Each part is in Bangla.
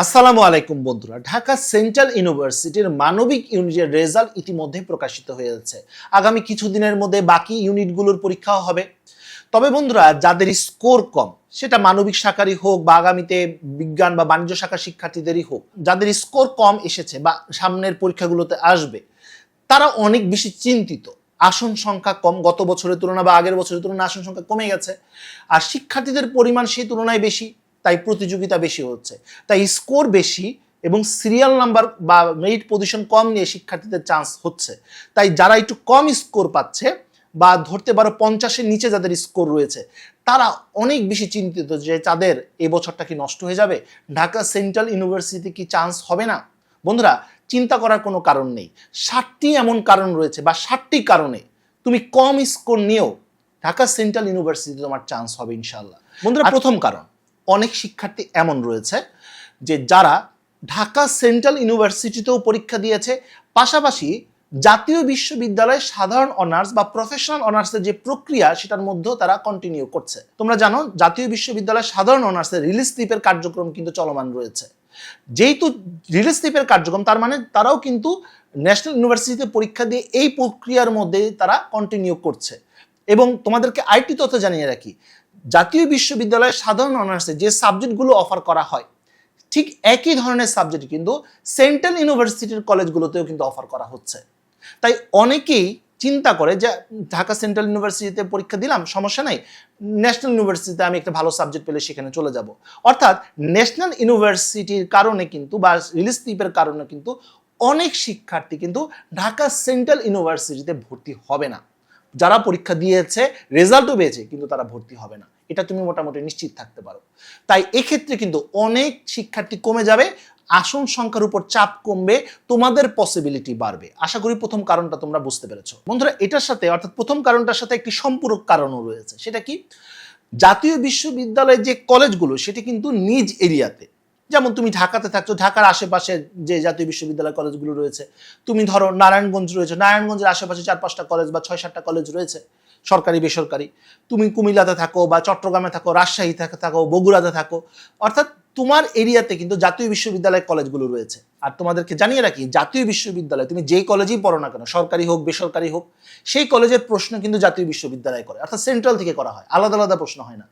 আসসালামু আলাইকুম বন্ধুরা, ঢাকা সেন্ট্রাল ইউনিভার্সিটির মানবিক ইউনিটের রেজাল্ট ইতিমধ্যে প্রকাশিত হয়ে যাচ্ছে। আগামী কিছুদিনের মধ্যে বাকি ইউনিটগুলোর পরীক্ষাও হবে। তবে বন্ধুরা, যাদের স্কোর কম, সেটা মানবিক শাখারই হোক বা আগামীতে বিজ্ঞান বা বাণিজ্য শাখার শিক্ষার্থীদেরই হোক, যাদের স্কোর কম এসেছে বা সামনের পরীক্ষাগুলোতে আসবে, তারা অনেক বেশি চিন্তিত। আসন সংখ্যা কম, গত বছরের তুলনায় বা আগের বছরের তুলনায় আসন সংখ্যা কমে গেছে, আর শিক্ষার্থীদের পরিমাণ সেই তুলনায় বেশি, তাই প্রতিযোগিতা বেশি হচ্ছে, তাই স্কোর বেশি এবং সিরিয়াল নাম্বার বা মেরিট পজিশন কম নিয়ে শিক্ষার্থীদের চান্স হচ্ছে। তাই যারা একটু কম স্কোর পাচ্ছে বা ধরতে পারো 50-এর নিচে যাদের স্কোর রয়েছে, তারা অনেক বেশি চিন্তিত যে তাদের এই বছরটা কি নষ্ট হয়ে যাবে, ঢাকা সেন্ট্রাল ইউনিভার্সিটি কি চান্স হবে না। বন্ধুরা, চিন্তা করার কোনো কারণ নেই। 60টি এমন কারণ রয়েছে বা 60টি কারণে তুমি কম স্কোর নিয়েও ঢাকা সেন্ট্রাল ইউনিভার্সিটি তোমার চান্স হবে ইনশাল্লাহ। বন্ধুরা, প্রথম কারণ, অনেক শিক্ষার্থী এমন রয়েছে যে যারা ঢাকা সেন্ট্রাল ইউনিভার্সিটিতেও পরীক্ষা দিয়েছে, পাশাপাশি জাতীয় বিশ্ববিদ্যালয়ে সাধারণ অনার্স বা প্রফেশনাল অনার্সের যে প্রক্রিয়া সেটার মধ্যেও তারা কন্টিনিউ করছে। তোমরা জানো, জাতীয় বিশ্ববিদ্যালয়ে সাধারণ অনার্সের রিলিজ স্লিপের কার্যক্রম কিন্তু চলমান রয়েছে। যেহেতু রিলিজ স্লিপের কার্যক্রম, তার মানে তারাও কিন্তু ন্যাশনাল ইউনিভার্সিটিতে পরীক্ষা দিয়ে এই প্রক্রিয়ার মধ্যে তারা কন্টিনিউ করছে। এবং তোমাদেরকে আরেকটি তথ্য জানিয়ে রাখি, জাতীয় বিশ্ববিদ্যালয়ের সাধারণ অনার্সে যে সাবজেক্টগুলো অফার করা হয়, ঠিক একই ধরনের সাবজেক্ট কিন্তু সেন্ট্রাল ইউনিভার্সিটির কলেজগুলোতেও কিন্তু অফার করা হচ্ছে। তাই অনেকেই চিন্তা করে যে ঢাকা সেন্ট্রাল ইউনিভার্সিটিতে পরীক্ষা দিলাম, সমস্যা নাই, ন্যাশনাল ইউনিভার্সিটিতে আমি একটা ভালো সাবজেক্ট পেলে সেখানে চলে যাব। অর্থাৎ ন্যাশনাল ইউনিভার্সিটির কারণে কিন্তু বা রিলিজ স্লিপের কারণে কিন্তু অনেক শিক্ষার্থী কিন্তু ঢাকা সেন্ট্রাল ইউনিভার্সিটিতে ভর্তি হবে না। যারা পরীক্ষা দিয়েছে, রেজাল্টও পেয়েছে, কিন্তু তারা ভর্তি হবে না, এটা তুমি মোটামুটি নিশ্চিত থাকতে পারো। তাই এক্ষেত্রে কিন্তু অনেক শিক্ষার্থী কমে যাবে, আসন সংখ্যার উপর চাপ কমবে, তোমাদের পসিবিলিটি বাড়বে। আশা করি প্রথম কারণটা তোমরা বুঝতে পেরেছো। বন্ধুরা, এটার সাথে অর্থাৎ প্রথম কারণটার সাথে একটি সম্পূরক কারণও রয়েছে। সেটা কি? জাতীয় বিশ্ববিদ্যালয়ের যে কলেজগুলো, সেটি কিন্তু নিজ এরিয়াতে, যেমন তুমি ঢাকাতে থাকছো, ঢাকার আশেপাশে যে জাতীয় বিশ্ববিদ্যালয় কলেজগুলো রয়েছে, তুমি ধরো নারায়ণগঞ্জ রয়েছে, নারায়ণগঞ্জের আশেপাশে 4-5টা কলেজ বা 6-7টা কলেজ রয়েছে, সরকারি বেসরকারি। তুমি কুমিল্লাতে থাকো বা চট্টগ্রামে থাকো, রাজশাহী থাকো, বগুড়াতে থাকো, অর্থাৎ তোমার এরিয়াতে কিন্তু জাতীয় বিশ্ববিদ্যালয় কলেজগুলো রয়েছে। আর তোমাদেরকে জানিয়ে রাখি, জাতীয় বিশ্ববিদ্যালয় তুমি যেই কলেজেই পড়ো না কেন, সরকারি হোক বেসরকারি হোক, সেই কলেজের প্রশ্ন কিন্তু জাতীয় বিশ্ববিদ্যালয় করে, অর্থাৎ সেন্ট্রাল থেকে করা হয়, আলাদা আলাদা প্রশ্ন হয় না।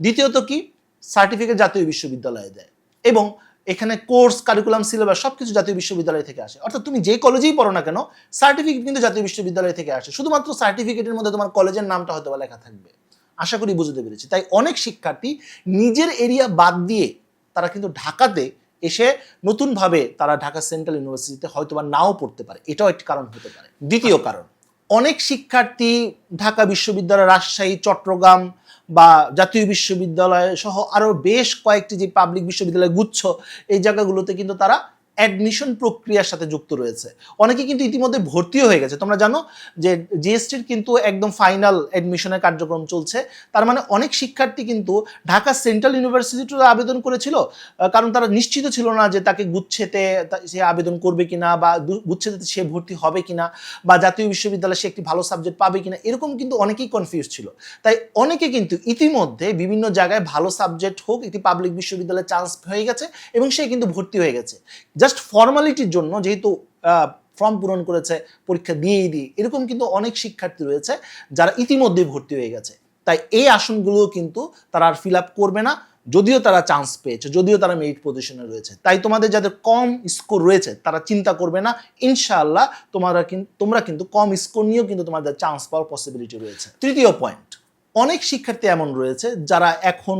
দ্বিতীয়ত কি, সার্টিফিকেট জাতীয় বিশ্ববিদ্যালয়ে দেয় এবং এখানে কোর্স, কারিকুলাম, সিলেবাস সবকিছু জাতীয় বিশ্ববিদ্যালয় থেকে আসে। অর্থাৎ তুমি যে কলেজেই পড়ো না কেন, সার্টিফিকেট কিন্তু জাতীয় বিশ্ববিদ্যালয় থেকে আসে। শুধুমাত্র সার্টিফিকেটের মধ্যে তোমার কলেজের নামটা হয়তো লেখা থাকবে। আশা করি বুঝতে পেরেছি। তাই অনেক শিক্ষার্থী নিজের এরিয়া বাদ দিয়ে তারা কিন্তু ঢাকাতে এসে নতুনভাবে তারা ঢাকা সেন্ট্রাল ইউনিভার্সিটিতে হয়তো বা নাও পড়তে পারে, এটাও একটি কারণ হতে পারে। দ্বিতীয় কারণ, অনেক শিক্ষার্থী ঢাকা বিশ্ববিদ্যালয়, রাজশাহী, চট্টগ্রাম বা জাতীয় বিশ্ববিদ্যালয় সহ আরও বেশ কয়েকটি যে পাবলিক বিশ্ববিদ্যালয় গুচ্ছ, এই জায়গাগুলোতে কিন্তু তারা অ্যাডমিশন প্রক্রিয়ার সাথে যুক্ত রয়েছে। অনেকে কিন্তু ইতিমধ্যে ভর্তিও হয়ে গেছে। তোমরা জানো যে জিএসটির কিন্তু একদম ফাইনাল অ্যাডমিশনের কার্যক্রম চলছে। তার মানে অনেক শিক্ষার্থী কিন্তু ঢাকা সেন্ট্রাল ইউনিভার্সিটিতে আবেদন করেছিল, কারণ তারা নিশ্চিত ছিল না যে তাকে গুচ্ছেতে সে আবেদন করবে কিনা বা গুচ্ছেতে সে ভর্তি হবে কিনা বা জাতীয় বিশ্ববিদ্যালয়ে সে একটি ভালো সাবজেক্ট পাবে কিনা, এরকম কিন্তু অনেকেই কনফিউজ ছিল। তাই অনেকে কিন্তু ইতিমধ্যে বিভিন্ন জায়গায় ভালো সাবজেক্ট হোক, একটি পাবলিক বিশ্ববিদ্যালয়ে চান্স হয়ে গেছে এবং সে কিন্তু ভর্তি হয়ে গেছে জাস্ট ফর্মালিটির জন্য, যেহেতু ফর্ম পূরণ করেছে, পরীক্ষা দিয়েই দিয়ে, এরকম কিন্তু অনেক শিক্ষার্থী রয়েছে যারা ইতিমধ্যে ভর্তি হয়ে গেছে। তাই এই আসনগুলো কিন্তু তারা আর ফিল আপ করবে না, যদিও তারা চান্স পেয়েছে, যদিও তারা মেরিট পজিশনে রয়েছে। তাই তোমাদের যাদের কম স্কোর রয়েছে তারা চিন্তা করবে না, ইনশাআল্লাহ তোমরা কিন্তু কম স্কোর নিয়েও কিন্তু তোমাদের চান্স পাওয়ার পসিবিলিটি রয়েছে। তৃতীয় পয়েন্ট, অনেক শিক্ষার্থী এমন রয়েছে যারা এখন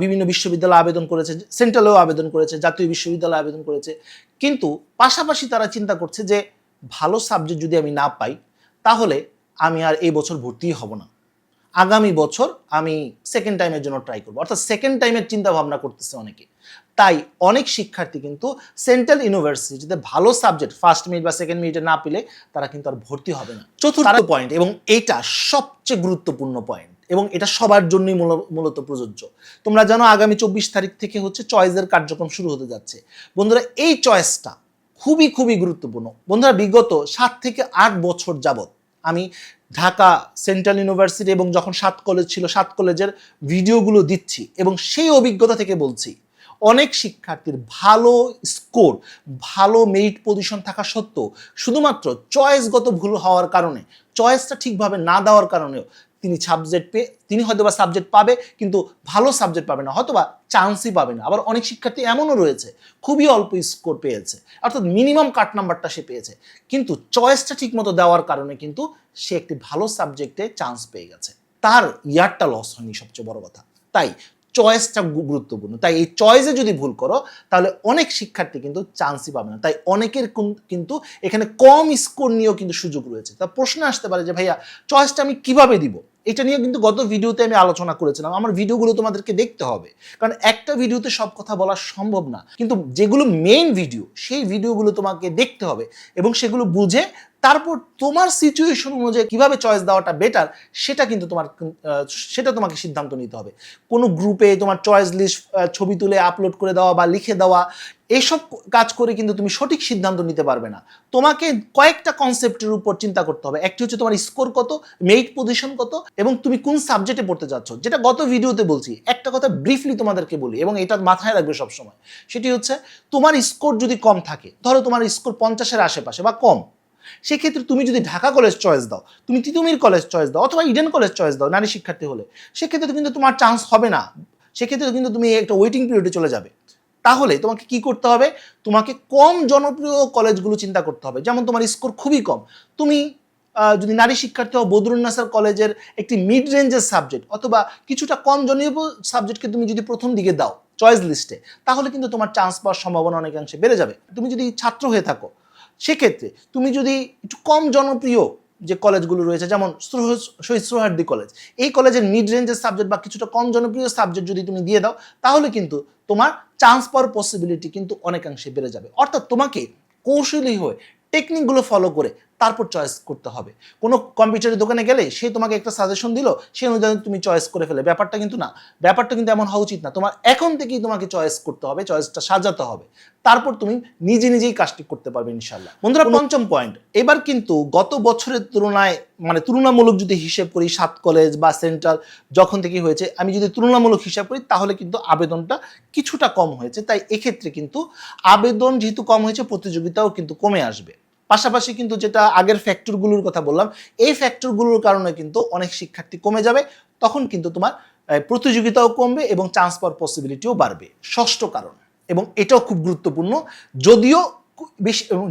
বিভিন্ন বিশ্ববিদ্যালয়ে আবেদন করেছে, সেন্ট্রালেও আবেদন করেছে, জাতীয় বিশ্ববিদ্যালয়ে আবেদন করেছে, কিন্তু পাশাপাশি তারা চিন্তা করছে যে ভালো সাবজেক্ট যদি আমি না পাই, তাহলে আমি আর এই বছর ভর্তি হব না, আগামী বছর আমি সেকেন্ড টাইমের জন্য ট্রাই করবো। অর্থাৎ সেকেন্ড টাইমের চিন্তা ভাবনা করতেছে অনেকে। তাই অনেক শিক্ষার্থী কিন্তু সেন্ট্রাল ইউনিভার্সিটিতে ভালো সাবজেক্ট ফার্স্ট মিনিট বা সেকেন্ড মিনিটে না পেলে তারা কিন্তু আর ভর্তি হবে না। চতুর্থ পয়েন্ট, এবং এটা সবচেয়ে গুরুত্বপূর্ণ পয়েন্ট এবং এটা সবার জন্যই মূলত প্রযোজ্য। তোমরা জানো, আগামী 24 তারিখ থেকে হচ্ছে চয়েসের কার্যক্রম শুরু হতে যাচ্ছে। বন্ধুরা, এই চয়েসটা খুবই খুবই গুরুত্বপূর্ণ। বন্ধুরা, বিগত 7 থেকে 8 বছর যাবত আমি ঢাকা সেন্ট্রাল ইউনিভার্সিটি এবং যখন 7 কলেজ ছিল, 7 কলেজের ভিডিওগুলো দিচ্ছি এবং সেই অভিজ্ঞতা থেকে বলছি, অনেক শিক্ষার্থীর ভালো স্কোর, ভালো মেরিট পজিশন থাকা সত্ত্বেও শুধুমাত্র চয়েসগত ভুল হওয়ার কারণে, চয়েসটা ঠিকভাবে না দেওয়ার কারণেও তিনি হয়তোবা সাবজেক্ট পাবে কিন্তু ভালো সাবজেক্ট পাবে না, হয়তোবা চান্সই পাবে না। আবার অনেক শিক্ষার্থী এমনও রয়েছে খুবই অল্প স্কোর পেয়েছে, অর্থাৎ মিনিমাম কাট নাম্বারটা সে পেয়েছে, কিন্তু চয়েসটা ঠিকমতো দেওয়ার কারণে কিন্তু সে একটি ভালো সাবজেক্টে চান্স পেয়ে গেছে, তার ইয়ারটা লস হয়নি, সবচেয়ে বড় কথা। তাই চয়েসটা গুরুত্বপূর্ণ। তাই এই চয়েসে যদি ভুল করো তাহলে অনেক শিক্ষার্থী কিন্তু চান্সই পাবে না। তাই অনেকের কিন্তু এখানে কম স্কোর নিয়েও কিন্তু সুযোগ রয়েছে। তা প্রশ্ন আসতে পারে যে ভাইয়া চয়েসটা আমি কিভাবে দিব? এটা নিয়ে কিন্তু গত ভিডিওতে আমি আলোচনা করেছিলাম। আমার ভিডিওগুলো তোমাদেরকে দেখতে হবে, কারণ একটা ভিডিওতে সব কথা বলা সম্ভব না, কিন্তু যেগুলো মেইন ভিডিও সেই ভিডিওগুলো তোমাকে দেখতে হবে এবং সেগুলো বুঝে তারপর তোমার সিচুয়েশন অনুযায়ী কিভাবে চয়েস দেওয়াটা বেটার সেটা তোমাকে সিদ্ধান্ত নিতে হবে। কোনো গ্রুপে তোমার চয়েস লিস্ট ছবি তুলে আপলোড করে দেওয়া বা লিখে দেওয়া, এইসব কাজ করে কিন্তু তুমি সঠিক সিদ্ধান্ত নিতে পারবে না। তোমাকে কয়েকটা কনসেপ্টের উপর চিন্তা করতে হবে। একটি হচ্ছে তোমার স্কোর কত, মেরিট পজিশন কত, এবং তুমি কোন সাবজেক্টে পড়তে যাচ্ছ, যেটা গত ভিডিওতে বলছি। একটা কথা ব্রিফলি তোমাদেরকে বলি এবং এটা মাথায় রাখবে সবসময়, সেটি হচ্ছে তোমার স্কোর যদি কম থাকে, ধরো তোমার স্কোর 50-এর আশেপাশে বা কম, সেক্ষেত্রে তুমি যদি ঢাকা কলেজ চয়েস দাও, তুমি তিতুমির কলেজ চয়েস দাও অথবা ইডেন কলেজ চয়েস দাও নারী শিক্ষার্থী হলে, সেক্ষেত্রে কিন্তু তোমার চান্স হবে না। সেক্ষেত্রে কিন্তু তুমি একটা ওয়েটিং পিরিয়ডে চলে যাবে। তাহলে তোমাকে কি করতে হবে? তোমাকে কম জনপ্রিয় কলেজগুলো চিন্তা করতে হবে। যেমন তোমার স্কোর খুবই কম, তুমি যদি নারী শিক্ষার্থী হও, বদরুন্নাসার কলেজের একটি মিড রেঞ্জের সাবজেক্ট অথবা কিছুটা কম জনপ্রিয় সাবজেক্টকে তুমি যদি প্রথম দিকে দাও চয়েস লিস্টে, তাহলে কিন্তু তোমার চান্স পাওয়ার সম্ভাবনা অনেকাংশে বেড়ে যাবে। তুমি যদি ছাত্র হয়ে থাকো, সেক্ষেত্রে তুমি যদি একটু কম জনপ্রিয় যে কলেজগুলো রয়েছে, যেমন শহীদ সোহরাওয়ার্দী কলেজ, এই কলেজের মিড রেঞ্জের সাবজেক্ট বা কিছুটা কম জনপ্রিয় সাবজেক্ট যদি তুমি দিয়ে দাও, তাহলে কিন্তু তোমার চান্স পাওয়ার পসিবিলিটি কিন্তু অনেকাংশে বেড়ে যাবে। অর্থাৎ তোমাকে কৌশলী হয়ে টেকনিকগুলো ফলো করে তারপর চয়েস করতে হবে। কোনো কম্পিউটারের দোকানে গেলে সে তোমাকে একটা সাজেশন দিল, সেই অনুযায়ী তুমি চয়েস করে ফেলে, ব্যাপারটা কিন্তু না। ব্যাপারটা কিন্তু এমন হওয়া উচিত না। তোমার এখন থেকেই তোমাকে চয়েস করতে হবে, চয়েসটা সাজাতে হবে, তারপর তুমি নিজেই কাজটি করতে পারবে ইনশাল্লাহ। বন্ধুরা, পঞ্চম পয়েন্ট, এবার কিন্তু গত বছরের তুলনায়, মানে তুলনামূলক যদি হিসেব করি, 7 কলেজ বা সেন্ট্রাল যখন থেকে হয়েছে, আমি যদি তুলনামূলক হিসাব করি তাহলে কিন্তু আবেদনটা কিছুটা কম হয়েছে। তাই এক্ষেত্রে কিন্তু আবেদন যেহেতু কম হয়েছে, প্রতিযোগিতাও কিন্তু কমে আসবে। পাশাপাশি কিন্তু যেটা আগের ফ্যাক্টরগুলোর কথা বললাম, এই ফ্যাক্টরগুলোর কারণে কিন্তু অনেক শিক্ষার্থী কমে যাবে, তখন কিন্তু তোমার প্রতিযোগিতাও কমবে এবং চান্স পাওয়ার পসিবিলিটিও বাড়বে। ষষ্ঠ কারণ, এবং এটাও খুব গুরুত্বপূর্ণ,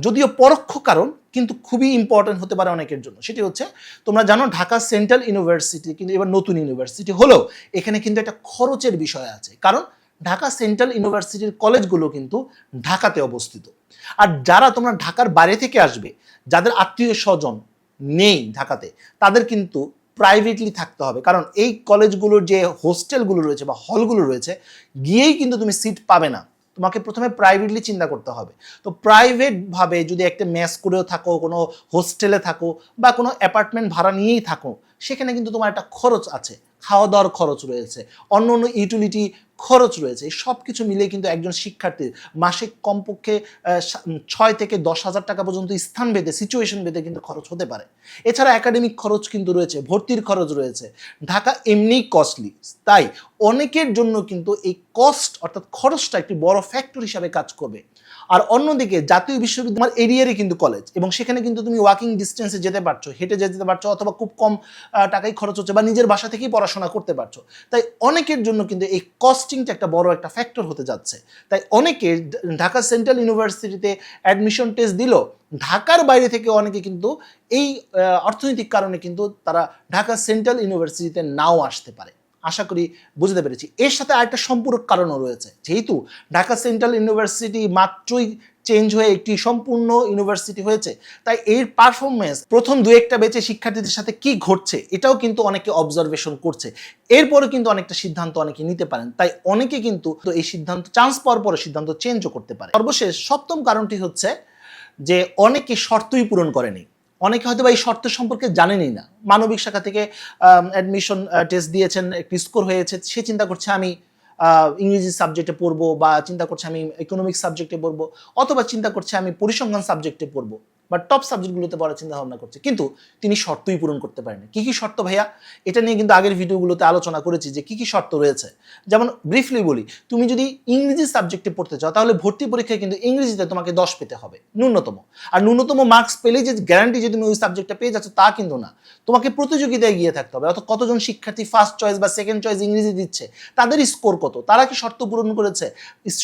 যদিও পরোক্ষ কারণ, কিন্তু খুবই ইম্পর্টেন্ট হতে পারে অনেকের জন্য। সেটি হচ্ছে, তোমরা জানো ঢাকা সেন্ট্রাল ইউনিভার্সিটি কিন্তু এবার নতুন ইউনিভার্সিটি হলেও এখানে কিন্তু একটা খরচের বিষয় আছে। কারণ ঢাকা সেন্ট্রাল ইউনিভার্সিটির কলেজগুলো কিন্তু ঢাকাতে অবস্থিত। আর যারা তোমরা ঢাকার বাইরে থেকে আসবে, যাদের আত্মীয় স্বজন নেই ঢাকাতে, তাদের কিন্তু প্রাইভেটলি থাকতে হবে। কারণ এই কলেজগুলোর যে হোস্টেলগুলো রয়েছে বা হলগুলো রয়েছে, গিয়েই কিন্তু তুমি সিট পাবে না, তোমাকে প্রথমে প্রাইভেটলি চিন্তা করতে হবে। তো প্রাইভেটভাবে যদি একটা মেস করেও থাকো, কোনো হোস্টেলে থাকো বা কোনো অ্যাপার্টমেন্ট ভাড়া নিয়েই থাকো, সেখানে কিন্তু তোমার একটা খরচ আছে, খাওয়া দাওয়ার খরচ রয়েছে, অন্য ইউটিলিটি খরচ রয়েছে। এই সব কিছু মিলিয়ে কিন্তু একজন শিক্ষার্থীর মাসিক কমপক্ষে 6 থেকে 10,000 টাকা পর্যন্ত স্থান ভেদে, সিচুয়েশন ভেদে কিন্তু খরচ হতে পারে। এছাড়া একাডেমিক খরচ কিন্তু রয়েছে, ভর্তির খরচ রয়েছে। ঢাকা এমনিই কস্টলি, তাই অনেকের জন্য কিন্তু এই কস্ট অর্থাৎ খরচটা একটি বড় ফ্যাক্টর হিসাবে কাজ করবে। আর অন্যদিকে জাতীয় বিশ্ববিদ্যালয় এরিয়ারই কিন্তু কলেজ, এবং সেখানে কিন্তু তুমি ওয়াকিং ডিস্টেন্সে যেতে পারছো, হেঁটে যেতে পারছো, অথবা খুব কম টাকায় খরচ হচ্ছে, বা নিজের বাসা থেকেই পড়াশোনা করতে পারছো। তাই অনেকের জন্য কিন্তু এই কস্টিংটা একটা বড় একটা ফ্যাক্টর হতে যাচ্ছে। তাই অনেকে ঢাকা সেন্ট্রাল ইউনিভার্সিটিতে অ্যাডমিশন টেস্ট দিল, ঢাকার বাইরে থেকে অনেকে কিন্তু এই অর্থনৈতিক কারণে কিন্তু তারা ঢাকা সেন্ট্রাল ইউনিভার্সিটিতে নাও আসতে পারে। আশা করি বুঝতে পেরেছি। এর সাথে আরেকটা সম্পূরক কারণও রয়েছে। যেহেতু ঢাকা সেন্ট্রাল ইউনিভার্সিটি মাত্রই চেঞ্জ হয়ে একটি সম্পূর্ণ ইউনিভার্সিটি হয়েছে, তাই এর পারফরমেন্স প্রথম 2-1টা ব্যাচে শিক্ষার্থীদের সাথে কি ঘটছে এটাও কিন্তু অনেকে অবজারভেশন করছে। এরপরে কিন্তু অনেকটা সিদ্ধান্ত অনেকে নিতে পারেন। তাই অনেকে কিন্তু এই সিদ্ধান্ত, চান্স পাওয়ার পরে সিদ্ধান্ত চেঞ্জও করতে পারে। সর্বশেষ সপ্তম কারণটি হচ্ছে যে অনেকে শর্তই পূরণ করেনি। অনেকে হয়তো বা এই শর্ত সম্পর্কে জানেনই না। মানবিক শাখা থেকে অ্যাডমিশন টেস্ট দিয়েছেন, একটি স্কোর হয়েছে, সে চিন্তা করছে আমি ইংরেজি সাবজেক্টে পড়বো, বা চিন্তা করছে আমি ইকোনমিক্স সাবজেক্টে পড়বো, অথবা চিন্তা করছে আমি পরিসংখ্যান সাবজেক্টে পড়বো, বা টপ সাবজেক্টগুলোতে পড়ার চিন্তা ভাবনা করছে, কিন্তু তিনি শর্তই পূরণ করতে পারেন। কি কি শর্ত ভাইয়া? এটা নিয়ে কিন্তু আগের ভিডিওগুলোতে আলোচনা করেছি যে কি কি শর্ত রয়েছে। যেমন ব্রিফলি বলি, তুমি যদি ইংরেজি সাবজেক্টে পড়তে চাও তাহলে ভর্তি পরীক্ষায় কিন্তু ইংরেজিতে তোমাকে 10 পেতে হবে ন্যূনতম। আর ন্যূনতম মার্কস পেলেই যে গ্যারান্টি যে তুমি ওই সাবজেক্টটা পেয়ে যাচ্ছ তা কিন্তু না, তোমাকে প্রতিযোগিতায় গিয়ে থাকতে হবে। অর্থাৎ কতজন শিক্ষার্থী ফার্স্ট চয়েস বা সেকেন্ড চয়েস ইংরেজি দিচ্ছে, তাদের স্কোর কত, তারা কি শর্ত পূরণ করেছে,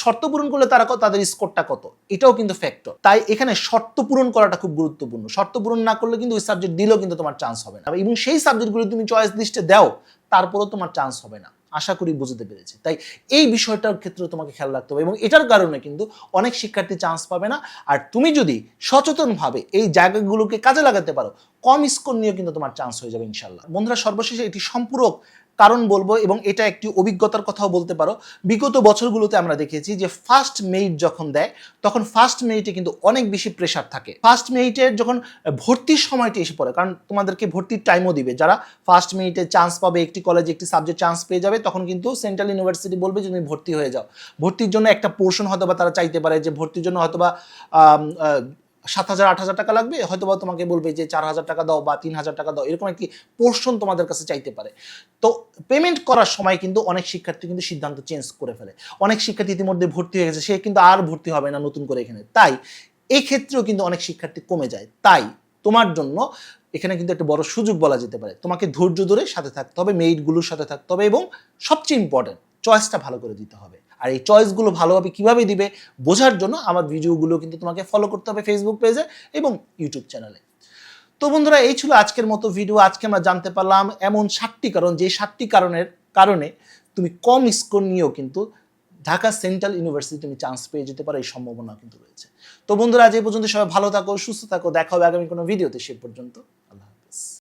শর্ত পূরণ করলে তারা তাদের স্কোরটা কত, এটাও কিন্তু ফ্যাক্টর। তাই এখানে শর্ত পূরণ করাটা খুব গুরুত্বপূর্ণ। শর্ত পূরণ না করলে কিন্তু ওই সাবজেক্ট দিলেও কিন্তু তোমার চান্স হবে না, এবং সেই সাবজেক্টগুলো তুমি চয়েস লিস্টে দাও তারপরেও তোমার চান্স হবে না। আশা করি বুঝতে পেরেছি। তাই এই বিষয়টার ক্ষেত্রে তোমাকে খেয়াল রাখতে হবে, এবং এটার কারণে কিন্তু অনেক শিক্ষার্থী চান্স পাবে না। আর তুমি যদি সচেতনভাবে এই জায়গাগুলোকে কাজে লাগাতে পারো, কম স্কোর নিয়ে কিন্তু তোমার চান্স হয়ে যাবে ইনশাল্লাহ। বন্ধুরা, সর্বশেষে এটি সম্পূরক কারণ বলবো, এবং এটা একটি অভিজ্ঞতার কথাও বলতে পারো। বিগত বছরগুলোতে আমরা দেখেছি যে ফার্স্ট মেরিট যখন দেয় তখন ফার্স্ট মেরিটে কিন্তু অনেক বেশি প্রেশার থাকে। ফার্স্ট মেরিটের যখন ভর্তির সময়টি এসে পড়ে, কারণ তোমাদেরকে ভর্তির টাইমও দিবে, যারা ফার্স্ট মেরিটে চান্স পাবে, একটি কলেজে একটি সাবজেক্ট চান্স পেয়ে যাবে, তখন কিন্তু সেন্ট্রাল ইউনিভার্সিটি বলবে যে তুমি ভর্তি হয়ে যাও। ভর্তির জন্য একটা পোর্শন হয়তো বা তারা চাইতে পারে যে ভর্তির জন্য হয়তো বা 7,000 8,000 টাকা লাগবে, হয়তো বা তোমাকে বলবে যে 4,000 টাকা দাও বা 3,000 টাকা দাও, এরকম একটি পোর্শন তোমাদের কাছে চাইতে পারে। তো পেমেন্ট করার সময় কিন্তু অনেক শিক্ষার্থী কিন্তু সিদ্ধান্ত চেঞ্জ করে ফেলে। অনেক শিক্ষার্থী ইতিমধ্যে ভর্তি হয়ে গেছে, সে কিন্তু আর ভর্তি হবে না নতুন করে এখানে। তাই এই ক্ষেত্রেও কিন্তু অনেক শিক্ষার্থী কমে যায়। তাই তোমার জন্য এখানে কিন্তু একটা বড় সুযোগ বলা যেতে পারে। তোমাকে ধৈর্য ধরে সাথে থাকতে হবে, মেরিটগুলোর সাথে থাকতে হবে, এবং সবচেয়ে ইম্পর্টেন্ট চয়েসটা ভালো করে দিতে হবে। আর এই চয়েসগুলো ভালোভাবে কিভাবে দিবে বোঝার জন্য আমার ভিডিওগুলো কিন্তু তোমাকে ফলো করতে হবে ফেসবুক পেজে এবং ইউটিউব চ্যানেলে। তো বন্ধুরা, এই ছিল আজকের মতো ভিডিও। আজকে আমরা জানতে পারলাম এমন 7টি কারণ, যে 7টি কারণে তুমি কম স্কোর নিয়েও কিন্তু ঢাকা সেন্ট্রাল ইউনিভার্সিটি তুমি চান্স পেয়ে যেতে পারো, এই সম্ভাবনা কিন্তু রয়েছে। তো বন্ধুরা, আজ এই পর্যন্ত সবাই ভালো থাকো, সুস্থ থাকো, দেখা হবে আগামী কোনো ভিডিওতে। সে পর্যন্ত আল্লাহ হাফেজ।